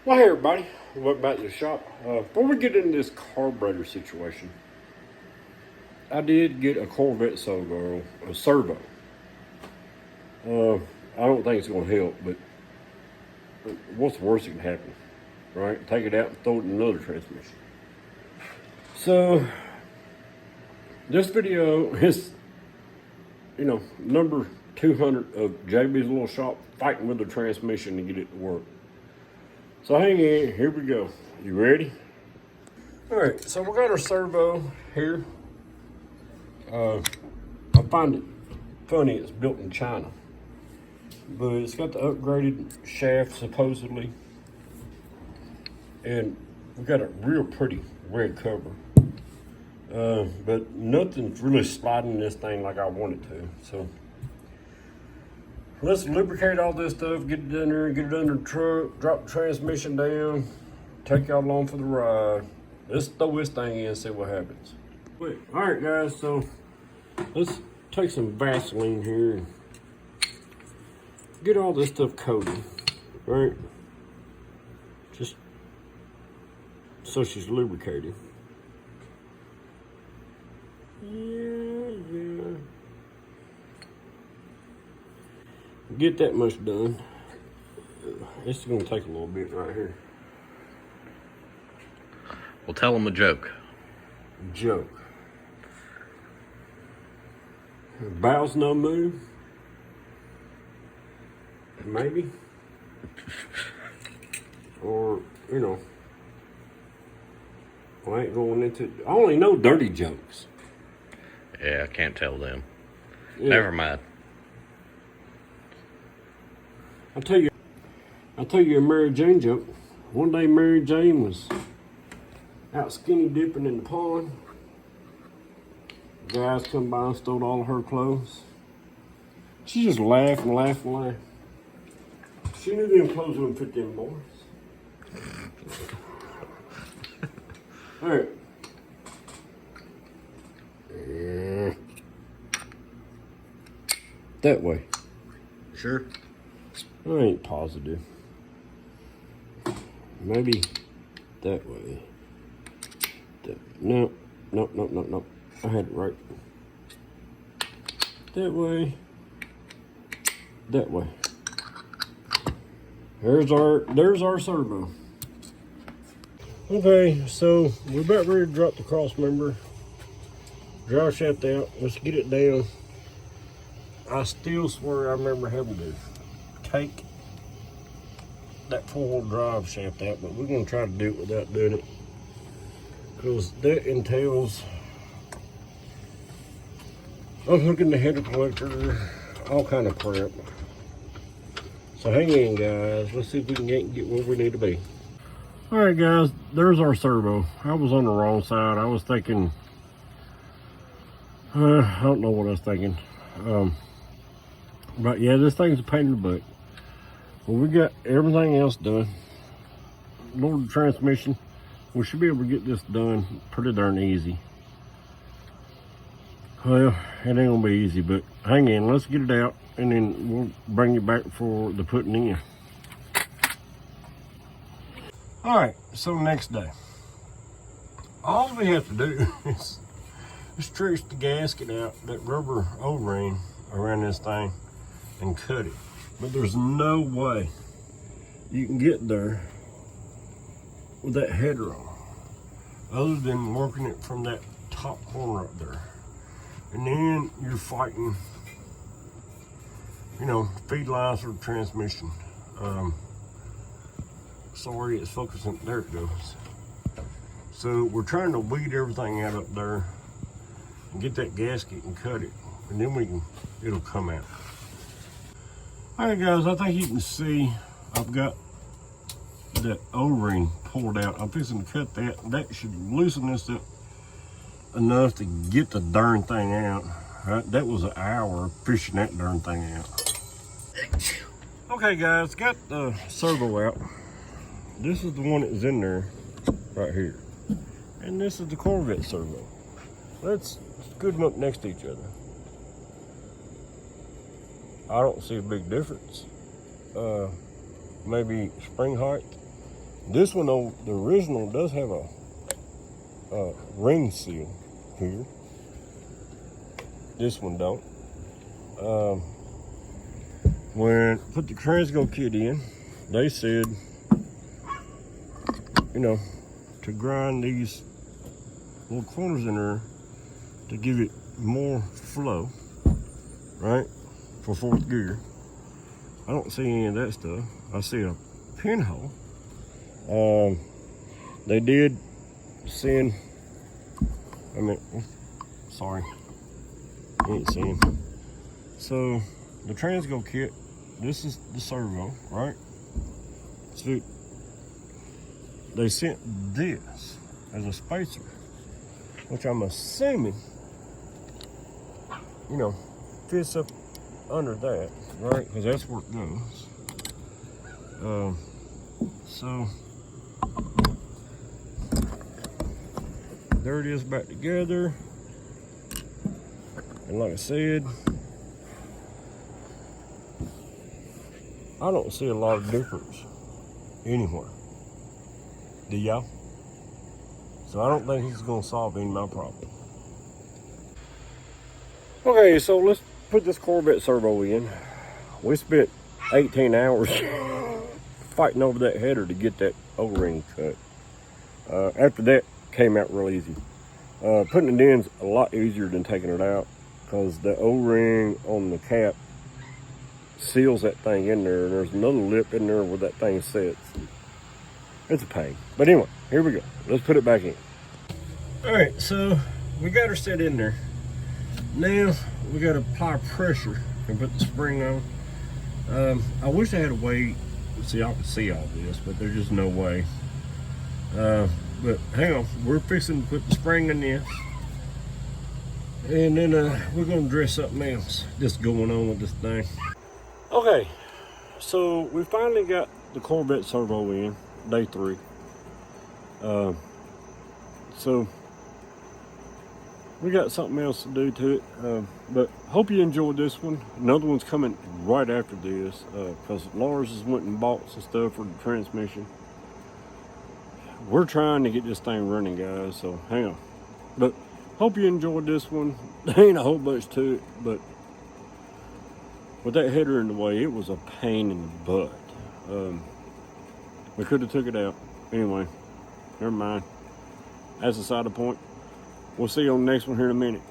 Well, hey everybody, welcome back to the shop. Before we get into this carburetor situation, I did get a Corvette servo. I don't think it's going to help, but what's the worst that can happen, right? Take it out and throw it in another transmission. So, this video is, number 200 of JB's little shop fighting with the transmission to get it to work. So hang in, here we go. You ready? All right, so we got our servo here. I find it funny it's built in China, but it's got the upgraded shaft supposedly, and we got a real pretty red cover. But nothing's really sliding this thing like I want it to, so let's lubricate all this stuff, get it in there, get it under the truck, drop the transmission down, take y'all along for the ride. Let's throw this thing in and see what happens. All right, guys, so let's take some Vaseline here and get all this stuff coated, right? Just so she's lubricated. Yeah. Get that much done. It's gonna take a little bit right here. Well, tell them a joke. Joke. Bowels no move. Maybe. Or, I ain't going into, I only know dirty jokes. Yeah, I can't tell them. Yeah. Never mind. I'll tell you a Mary Jane joke. One day Mary Jane was out skinny dipping in the pond. Guys come by and stole all of her clothes. She just laughed and laughed and laughed. She knew them clothes wouldn't fit them boys. All right. That way. Sure. I ain't positive. Maybe that way. No. I had it right. That way. That way. There's our servo. Okay, so we're about ready to drop the cross member. Drive shaft out. Let's get it down. I still swear I remember having to take that four-wheel drive shaft out, but we're going to try to do it without doing it, because that entails unhooking the header collector, all kind of crap. So hang in, guys. Let's see if we can get where we need to be. All right, guys, there's our servo. I was on the wrong side. I was thinking, I don't know what I was thinking. But yeah, this thing's a pain in the butt. Well, we got everything else done. Lowered the transmission. We should be able to get this done pretty darn easy. Well, it ain't gonna be easy, but hang in. Let's get it out, and then we'll bring you back for the putting in. All right, so next day. All we have to do is stretch the gasket out, that rubber O-ring around this thing, and cut it. But there's no way you can get there with that header on, other than working it from that top corner up there. And then you're fighting, feed lines for the transmission. Sorry, it's focusing, there it goes. So we're trying to weed everything out up there and get that gasket and cut it, and then it'll come out. All right, guys, I think you can see I've got that O-ring pulled out. I'm fixing to cut that. That should loosen this up enough to get the darn thing out. Right? That was an hour of fishing that darn thing out. Okay, guys, got the servo out. This is the one that was in there right here. And this is the Corvette servo. Let's scoot them up next to each other. I don't see a big difference. Maybe spring height. This one, though, the original does have a ring seal here. This one don't. When I put the transgo kit in, they said, you know, to grind these little corners in there to give it more flow, right, for fourth gear. I don't see any of that stuff. I see a pinhole. They did send, sorry, you ain't seeing. So the transgo kit, this is the servo, right? So they sent this as a spacer, which I'm assuming, you know, fits up under that, right? Because that's where it goes. So there it is back together. And like I said, I don't see a lot of difference anywhere. Do y'all? So I don't think he's gonna solve any of my problem. Okay, so let's put this Corvette servo in. We spent 18 hours fighting over that header to get that O-ring cut. After that, came out real easy. Putting it in's a lot easier than taking it out, because the O-ring on the cap seals that thing in there, and there's another lip in there where that thing sits. It's a pain. But anyway, here we go. Let's put it back in. All right, so we got her set in there. Now we got to apply pressure and put the spring on. I wish I had a way so y'all could see all this, but there's just no way. But hang on, we're fixing to put the spring in this, and then we're gonna address something else that's going on with this thing. Okay, so we finally got the Corvette servo in, day 3. So we got something else to do to it, but hope you enjoyed this one. Another one's coming right after this, because Lars has went and bought some stuff for the transmission. We're trying to get this thing running, guys, so hang on. But hope you enjoyed this one. There ain't a whole bunch to it, but with that header in the way, it was a pain in the butt. We could have took it out. Anyway, never mind. That's a side point. We'll see you on the next one here in a minute.